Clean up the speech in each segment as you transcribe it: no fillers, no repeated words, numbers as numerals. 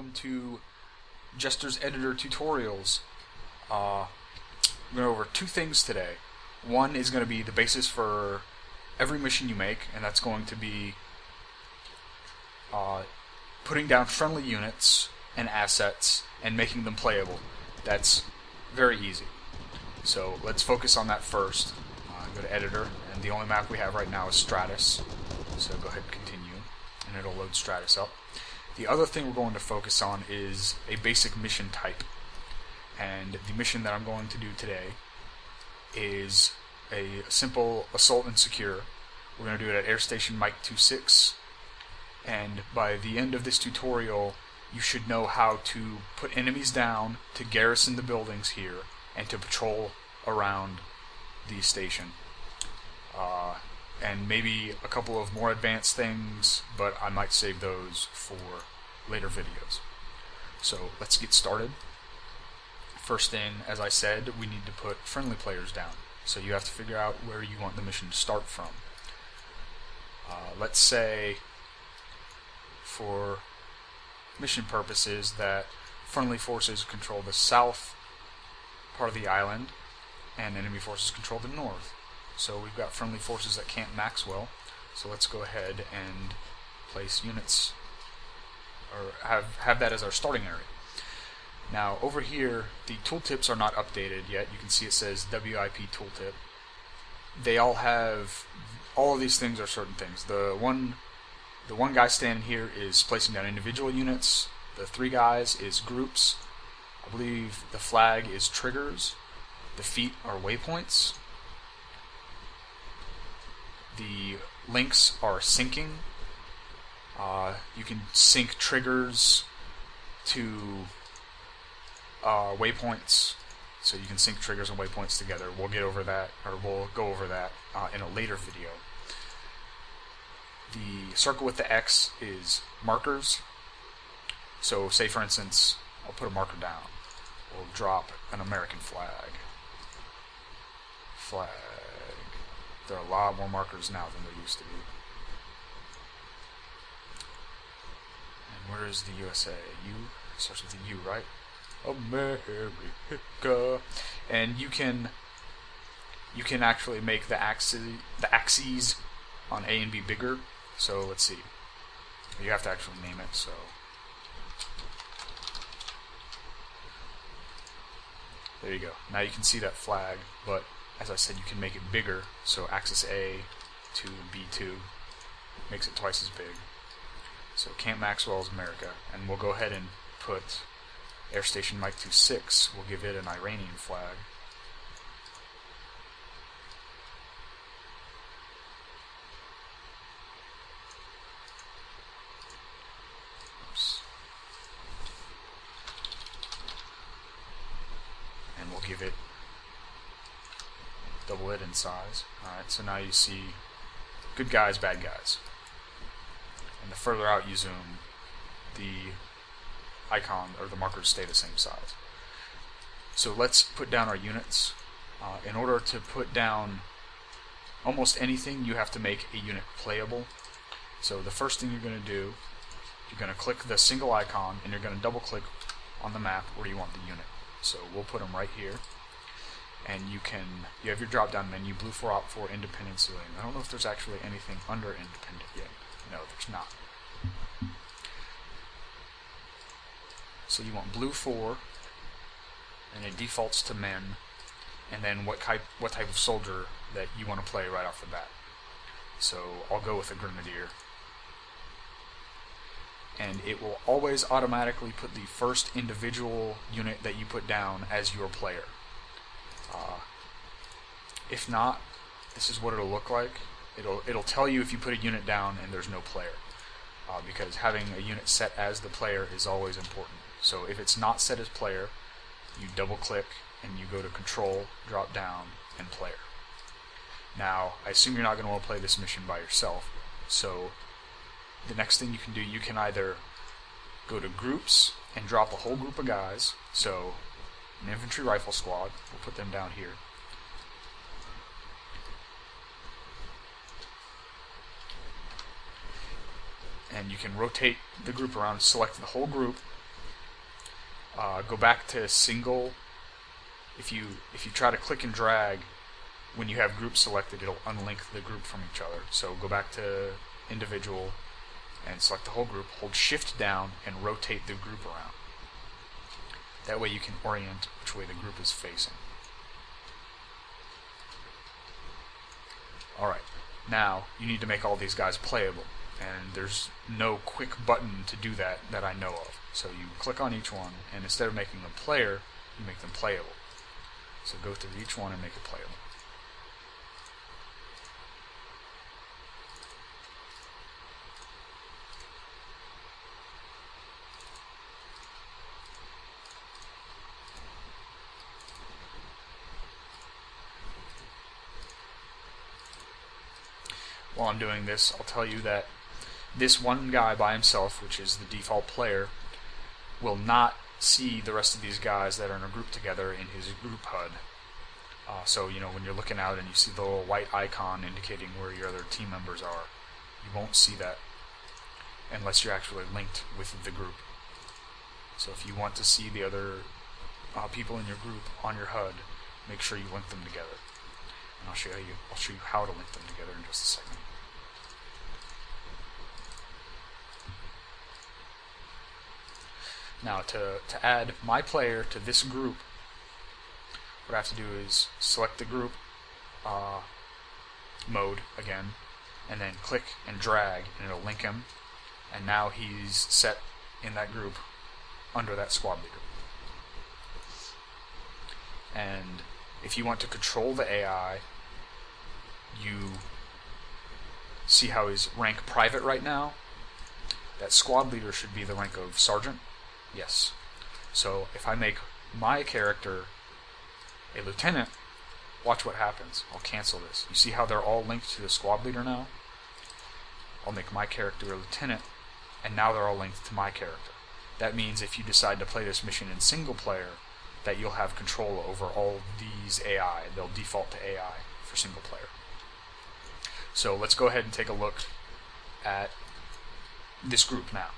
welcome to Jester's Editor Tutorials. We're going to go over two things today. One is going to be the basis for every mission you make, and that's going to be putting down friendly units and assets and making them playable. That's very easy. So let's focus on that first. Go to Editor, and the only map we have right now is Stratus. So go ahead and continue, and it'll load Stratus up. The other thing we're going to focus on is a basic mission type. And the mission that I'm going to do today is a simple assault and secure. We're going to do it at Air Station Mike 26, and by the end of this tutorial you should know how to put enemies down, to garrison the buildings here, and to patrol around the station. And maybe a couple of more advanced things, but I might save those for later videos. So let's get started. First thing, as I said, we need to put friendly players down. So you have to figure out where you want the mission to start from. Let's say, for mission purposes, that friendly forces control the south part of the island, and enemy forces control the north. So we've got friendly forces at Camp Maxwell. So let's go ahead and place units, or have that as our starting area. Now over here, the tooltips are not updated yet. You can see it says WIP tooltip. They all have, all of these things are certain things. The one guy standing here is placing down individual units. The three guys is groups. I believe the flag is triggers. The feet are waypoints. The links are syncing. You can sync triggers to waypoints, so you can sync triggers and waypoints together. We'll get over that, or we'll go over that in a later video. The circle with the X is markers. So say for instance, I'll put a marker down. We'll drop an American flag. There are a lot more markers now than there used to be. And where is the USA? U starts with a U, right? America. And you can actually make the axes on A and B bigger. So let's see. You have to actually name it. So there you go. Now you can see that flag, but as I said, you can make it bigger. So axis A to B2 makes it twice as big. So Camp Maxwell is America, and we'll go ahead and put Air Station Mike 26. We'll give it an Iranian flag. Oops. And we'll give it double it in size. Alright, so now you see good guys, bad guys. And the further out you zoom, the icon or the markers stay the same size. So let's put down our units. In order to put down almost anything, you have to make a unit playable. So the first thing you're going to do, you're going to click the single icon and you're going to double click on the map where you want the unit. So we'll put them right here. And you have your drop down menu, blue 4 op 4 independent civilian. I don't know if there's actually anything under independent yet. No, there's not. So you want blue 4, and it defaults to men, and then what type of soldier that you want to play right off the bat. So I'll go with a grenadier. And it will always automatically put the first individual unit that you put down as your player. If not, this is what it'll look like. It'll tell you if you put a unit down and there's no player, because having a unit set as the player is always important. So if it's not set as player, you double click and you go to control, drop down, and player. Now I assume you're not going to want to play this mission by yourself, so the next thing you can do, you can either go to groups and drop a whole group of guys. So an infantry rifle squad, we'll put them down here. And you can rotate the group around, select the whole group, go back to single. If you try to click and drag when you have groups selected, it'll unlink the group from each other. So go back to individual and select the whole group, hold shift down and rotate the group around. That way you can orient which way the group is facing. Alright, now you need to make all these guys playable, and there's no quick button to do that I know of. So you click on each one, and instead of making them player, you make them playable. So go through each one and make it playable. While I'm doing this, I'll tell you that this one guy by himself, which is the default player, will not see the rest of these guys that are in a group together in his group HUD. So, you know, when you're looking out and you see the little white icon indicating where your other team members are, you won't see that unless you're actually linked with the group. So if you want to see the other people in your group on your HUD, make sure you link them together. And I'll show you how to link them together in just a second. Now to add my player to this group, what I have to do is select the group mode again, and then click and drag, and it'll link him, and now he's set in that group under that squad leader. And if you want to control the AI, you see how he's rank private right now? That squad leader should be the rank of sergeant. Yes. So if I make my character a lieutenant, watch what happens. I'll cancel this. You see how they're all linked to the squad leader now? I'll make my character a lieutenant, and now they're all linked to my character. That means if you decide to play this mission in single player, that you'll have control over all these AI. They'll default to AI for single player. So let's go ahead and take a look at this group now.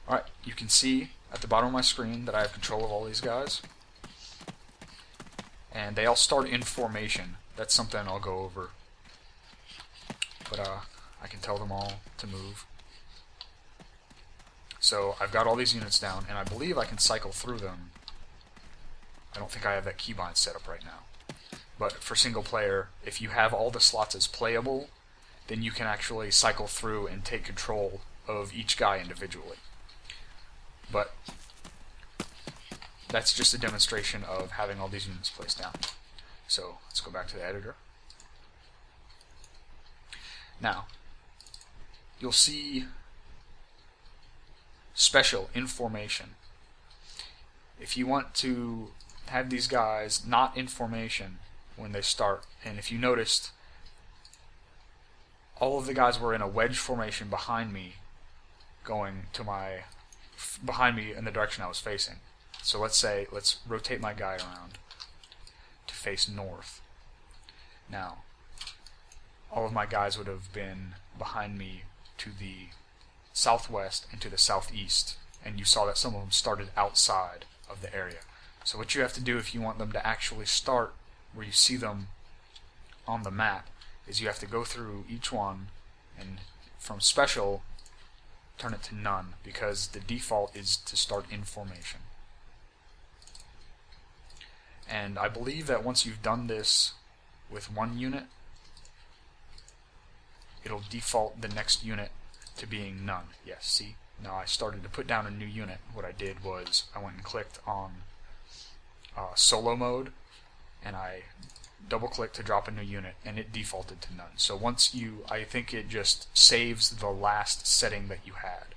Alright, you can see at the bottom of my screen that I have control of all these guys. And they all start in formation. That's something I'll go over. But I can tell them all to move. So I've got all these units down, and I believe I can cycle through them. I don't think I have that keybind set up right now. But for single player, if you have all the slots as playable, then you can actually cycle through and take control of each guy individually. But that's just a demonstration of having all these units placed down. So let's go back to the editor. Now, you'll see special in formation. If you want to have these guys not in formation when they start, and if you noticed, all of the guys were in a wedge formation behind me, going to behind me in the direction I was facing. So let's rotate my guy around to face north. Now, all of my guys would have been behind me to the southwest and to the southeast, and you saw that some of them started outside of the area. So what you have to do if you want them to actually start where you see them on the map is you have to go through each one and from special turn it to none, because the default is to start in formation. And I believe that once you've done this with one unit, it'll default the next unit to being none. Yes, see? Now I started to put down a new unit. What I did was I went and clicked on solo mode, and I double-clicked to drop a new unit, and it defaulted to none. So once I think it just saves the last setting that you had.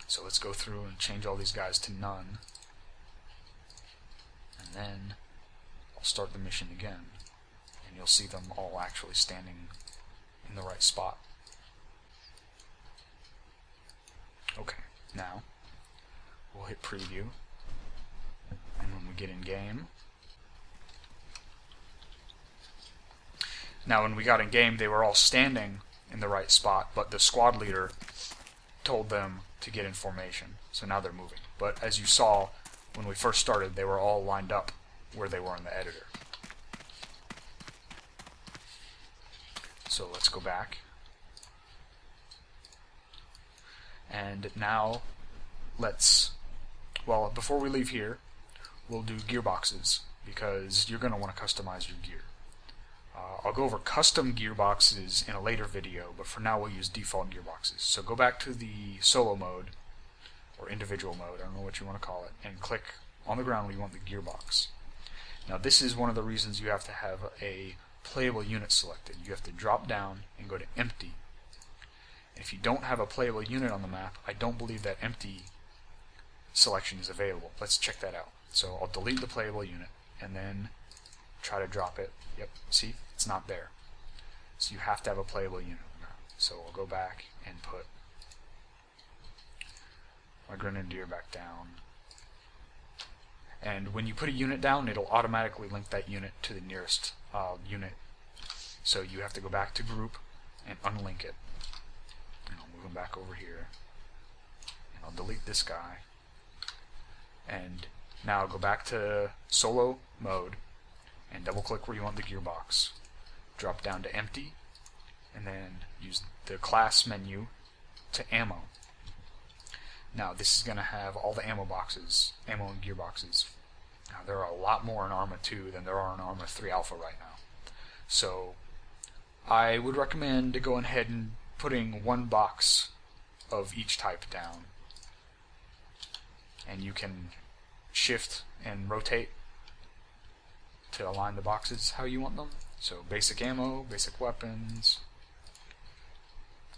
So let's go through and change all these guys to none, and then I'll start the mission again, and you'll see them all actually standing in the right spot. Okay, now we'll hit preview, and when we get in game, Now when we got in game, they were all standing in the right spot, but the squad leader told them to get in formation, so now they're moving. But as you saw, when we first started, they were all lined up where they were in the editor. So let's go back. And now before we leave here, we'll do gearboxes, because you're going to want to customize your gear. I'll go over custom gearboxes in a later video, but for now we'll use default gearboxes. So go back to the solo mode, or individual mode, I don't know what you want to call it, and click on the ground where you want the gearbox. Now this is one of the reasons you have to have a playable unit selected. You have to drop down and go to empty. And if you don't have a playable unit on the map, I don't believe that empty selection is available. Let's check that out. So I'll delete the playable unit and then try to drop it. Yep, see, it's not there. So you have to have a playable unit on the map. So I'll go back and put my grenadier back down. And when you put a unit down, it'll automatically link that unit to the nearest unit. So you have to go back to group and unlink it. And I'll move him back over here. And I'll delete this guy. And now go back to solo mode and double click where you want the gearbox. Drop down to empty and then use the class menu to ammo. Now this is going to have all the ammo boxes, ammo and gearboxes. Now there are a lot more in ArmA 2 than there are in ArmA 3 Alpha right now. So I would recommend going ahead and putting one box of each type down. And you can shift and rotate to align the boxes how you want them. So basic ammo, basic weapons,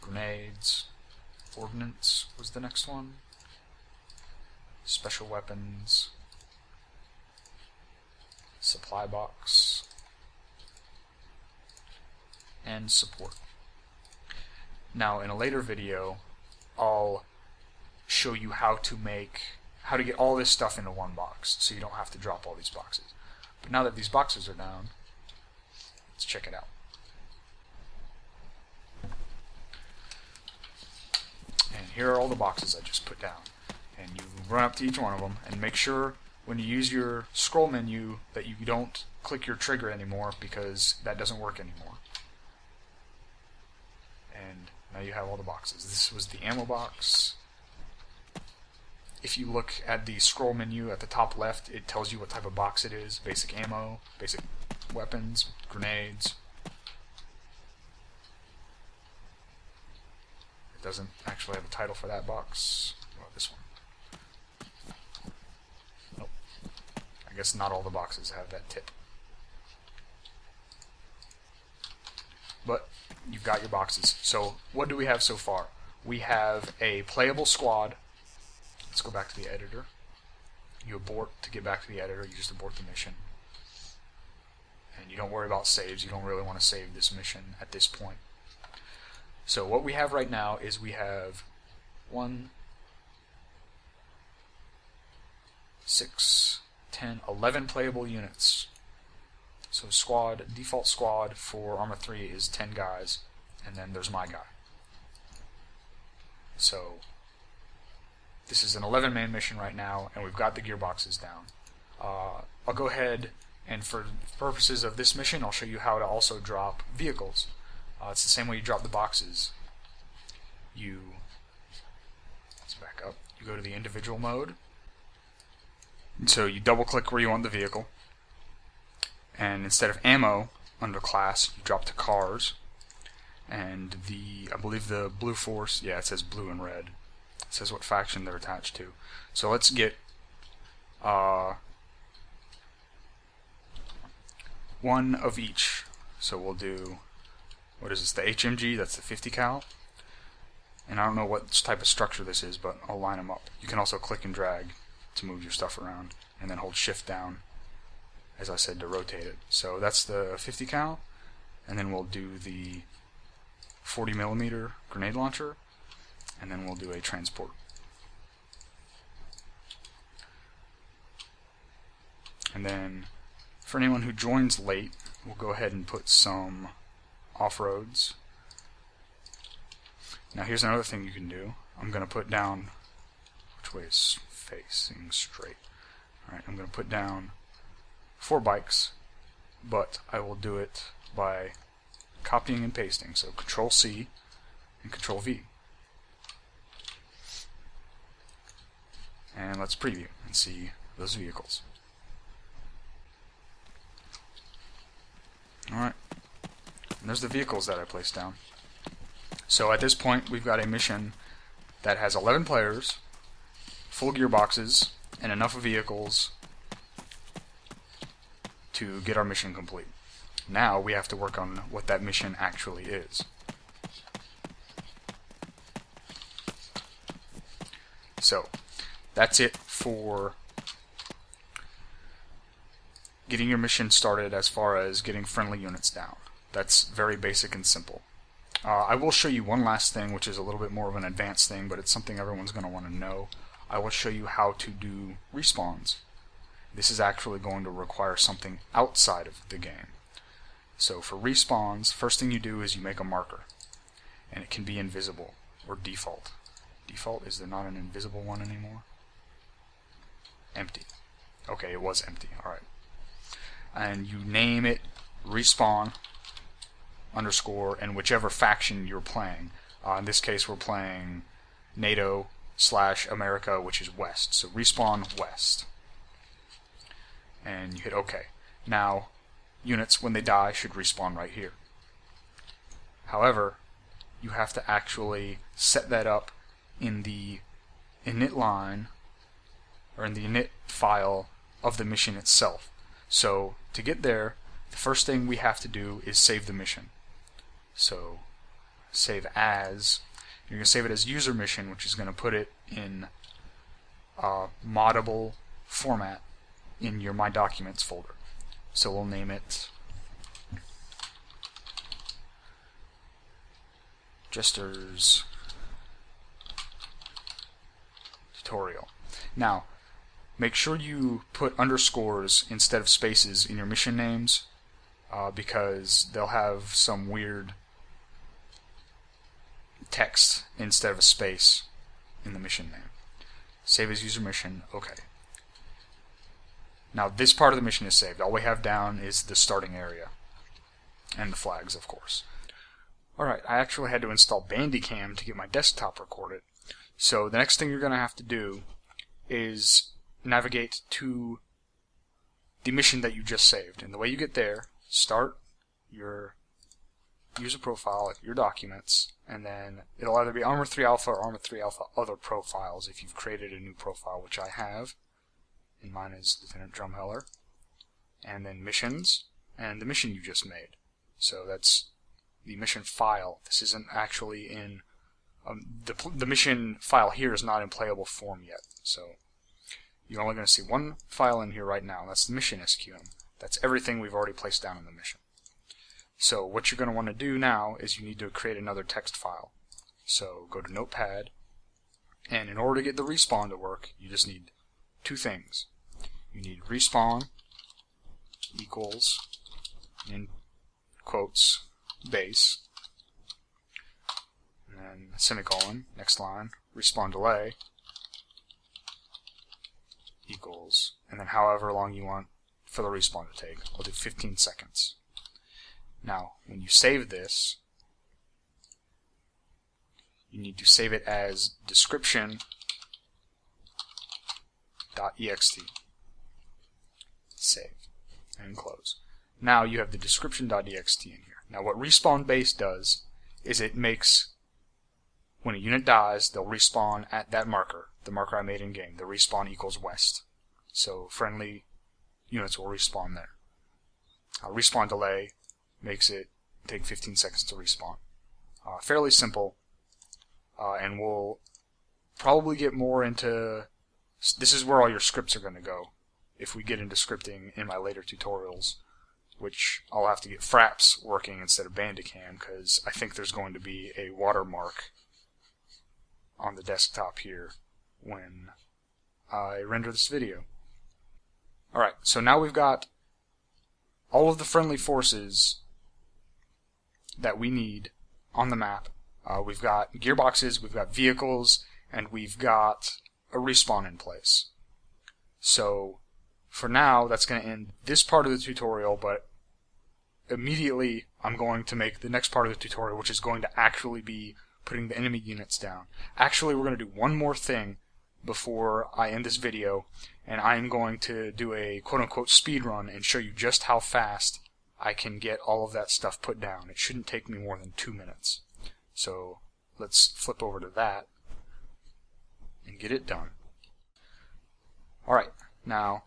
grenades, ordnance was the next one, special weapons, supply box, and support. Now in a later video I'll show you how to get all this stuff into one box so you don't have to drop all these boxes. But now that these boxes are down, let's check it out. And here are all the boxes I just put down. And you run up to each one of them and make sure when you use your scroll menu that you don't click your trigger anymore, because that doesn't work anymore. And now you have all the boxes. This was the ammo box. If you look at the scroll menu at the top left, it tells you what type of box it is. Basic ammo, basic weapons, grenades. It doesn't actually have a title for that box. Well, this one. Nope. I guess not all the boxes have that tip. But you've got your boxes. So what do we have so far? We have a playable squad. Let's go back to the editor. You abort to get back to the editor. You just abort the mission. And you don't worry about saves. You don't really want to save this mission at this point. So what we have right now is we have 1, 6, 10, 11 playable units. So default squad for ArmA 3 is 10 guys, and then there's my guy. So this is an 11-man mission right now, and we've got the gearboxes down. I'll go ahead and for purposes of this mission, I'll show you how to also drop vehicles. It's the same way you drop the boxes. Let's back up. You go to the individual mode. And so you double click where you want the vehicle. And instead of ammo under class, you drop to cars. And I believe the blue force, yeah, it says blue and red. It says what faction they're attached to. So let's get one of each. So we'll do, what is this, the HMG, that's the 50 cal. And I don't know what type of structure this is, but I'll line them up. You can also click and drag to move your stuff around, and then hold shift down, as I said, to rotate it. So that's the 50 cal, and then we'll do the 40mm grenade launcher, and then we'll do a transport. And then for anyone who joins late, we'll go ahead and put some off-roads. Now here's another thing you can do. I'm going to put down, which way is facing straight? Alright, I'm going to put down 4 bikes, but I will do it by copying and pasting. So Control-C and Control-V. And let's preview and see those vehicles. Alright, and there's the vehicles that I placed down. So at this point we've got a mission that has 11 players, full gearboxes, and enough vehicles to get our mission complete. Now we have to work on what that mission actually is. So that's it for getting your mission started as far as getting friendly units down. That's very basic and simple. I will show you one last thing, which is a little bit more of an advanced thing, but it's something everyone's going to want to know. I will show you how to do respawns. This is actually going to require something outside of the game. So for respawns, first thing you do is you make a marker, and it can be invisible or default. Default, is there not an invisible one anymore? Empty. Okay, it was empty. Alright. And you name it respawn underscore and whichever faction you're playing. In this case we're playing NATO/America, which is West. So respawn West. And you hit OK. Now units, when they die, should respawn right here. However, you have to actually set that up in the init line, or in the init file of the mission itself. So to get there, the first thing we have to do is save the mission. So save as, you're going to save it as user mission, which is going to put it in moddable format in your My Documents folder. So we'll name it Jester's Tutorial. Now, make sure you put underscores instead of spaces in your mission names, because they'll have some weird text instead of a space in the mission name. Save as user mission, okay. Now this part of the mission is saved. All we have down is the starting area and the flags, of course. Alright, I actually had to install Bandicam to get my desktop recorded. So the next thing you're going to have to do is navigate to the mission that you just saved. And the way you get there, start your user profile, your documents, and then it'll either be ArmA 3 Alpha or ArmA 3 Alpha other profiles if you've created a new profile, which I have. And mine is Lieutenant Drumheller. And then missions, and the mission you just made. So that's the mission file. This isn't actually in the mission file here is not in playable form yet. So you're only going to see one file in here right now. That's the mission SQM. That's everything we've already placed down in the mission. So what you're going to want to do now is you need to create another text file. So go to Notepad, and in order to get the respawn to work, you just need two things. You need respawn equals, in quotes, base, and then semicolon, next line, respawn delay equals, and then however long you want for the respawn to take. I'll do 15 seconds. Now, when you save this, you need to save it as description.ext. Save and close. Now you have the description.ext in here. Now what respawn base does is it makes, when a unit dies, they'll respawn at that marker, the marker I made in game. The respawn equals west. So friendly units will respawn there. Respawn delay makes it take 15 seconds to respawn. Fairly simple, and we'll probably get more into, this is where all your scripts are going to go if we get into scripting in my later tutorials, which I'll have to get Fraps working instead of Bandicam, because I think there's going to be a watermark on the desktop here when I render this video. Alright, so now we've got all of the friendly forces that we need on the map. We've got gearboxes, we've got vehicles, and we've got a respawn in place. So for now, that's going to end this part of the tutorial, but immediately I'm going to make the next part of the tutorial, which is going to actually be putting the enemy units down. Actually, we're going to do one more thing before I end this video, and I'm going to do a quote-unquote speed run and show you just how fast I can get all of that stuff put down. It shouldn't take me more than 2 minutes. So let's flip over to that and get it done. Alright, now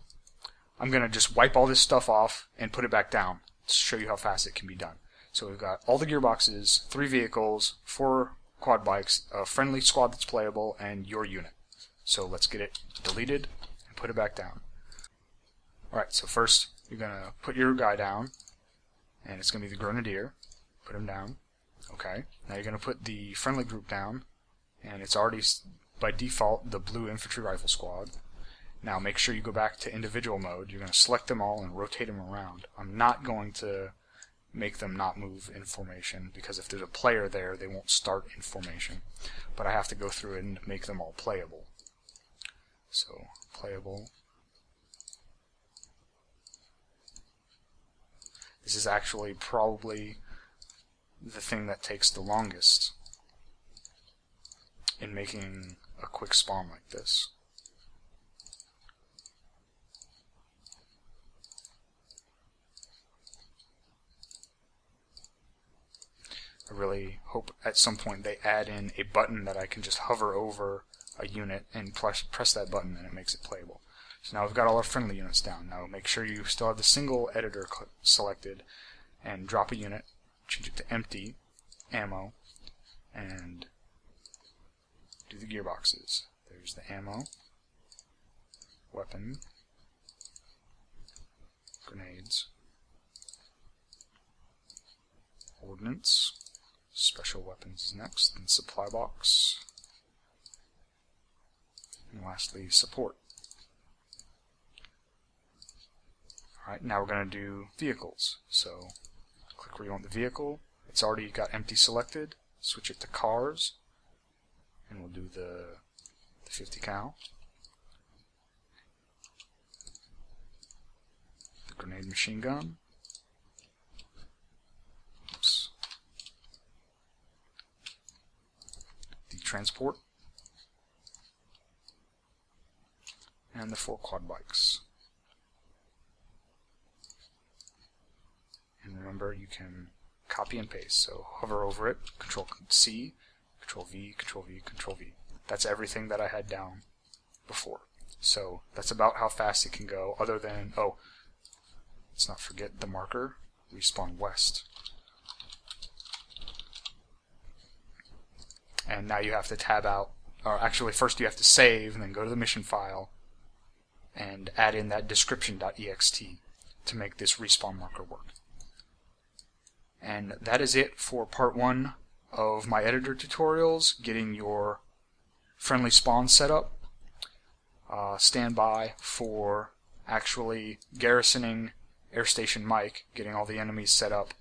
I'm going to just wipe all this stuff off and put it back down to show you how fast it can be done. So we've got all the gearboxes, 3 vehicles, 4 quad bikes, a friendly squad that's playable, and your unit. So let's get it deleted and put it back down. Alright, so first you're going to put your guy down, and it's going to be the Grenadier. Put him down. Okay, now you're going to put the friendly group down, and it's already by default the blue infantry rifle squad. Now make sure you go back to individual mode. You're going to select them all and rotate them around. I'm not going to make them not move in formation, because if there's a player there, they won't start in formation. But I have to go through and make them all playable. So, playable. This is actually probably the thing that takes the longest in making a quick spawn like this. I really hope at some point they add in a button that I can just hover over a unit and press that button and it makes it playable. So now we've got all our friendly units down. Now make sure you still have the single editor selected and drop a unit, change it to empty, ammo, and do the gearboxes. There's the ammo, weapon, grenades, ordnance, special weapons is next, then supply box, and lastly support. Alright, now we're going to do vehicles. So click where you want the vehicle. It's already got empty selected. Switch it to cars, and we'll do the 50 cal. The grenade machine gun. Oops. The transport. And the 4 quad bikes. And remember, you can copy and paste. So hover over it, Control C, Control V, Control V, Control V. That's everything that I had down before. So that's about how fast it can go, other than, oh, let's not forget the marker, respawn west. And now you have to tab out, or actually first you have to save and then go to the mission file and add in that description.ext to make this respawn marker work. And that is it for part 1 of my editor tutorials, getting your friendly spawn set up. Stand by for actually garrisoning Air Station Mike, getting all the enemies set up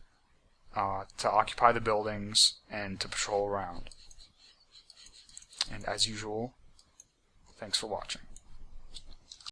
to occupy the buildings and to patrol around. And as usual, thanks for watching.